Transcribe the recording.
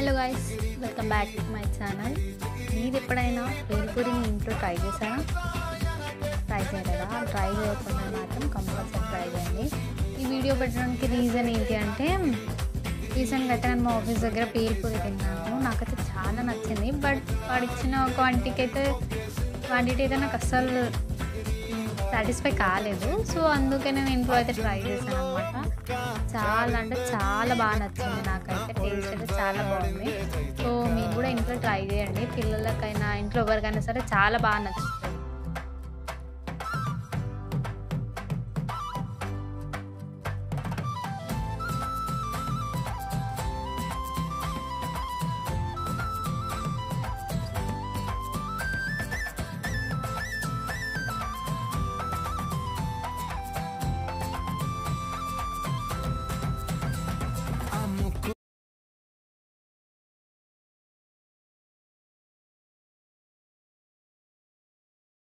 Hello guys, welcome back to my channel. మీరు ఎప్పుడైనా పేల్పూరిని ఇంట్లో ట్రై చేశారా? ట్రై చేయలేదా? ట్రై చేయకుండా మాత్రం కంపల్సరీ ట్రై చేయండి. ఈ వీడియో పెట్టడానికి రీజన్ ఏంటి అంటే, రీసెంట్గా అయితే నేను మా ఆఫీస్ దగ్గర పేల్పూరి తిన్నాను. నాకైతే చాలా నచ్చింది. బట్ వాడు ఇచ్చిన క్వాంటిటీ అయితే నాకు అస్సలు సాటిస్ఫై కాలేదు. సో అందుకే నేను ఇంట్లో అయితే ట్రై చేశాను అనమాట. చాలా అంటే చాలా బాగా నచ్చింది నాకైతే. టేస్ట్ అయితే చాలా బాగుంది. సో మీరు కూడా ఇంట్లో ట్రై చేయండి. పిల్లలకైనా ఇంట్లో ఎవరికైనా సరే చాలా బాగా నచ్చుతుంది.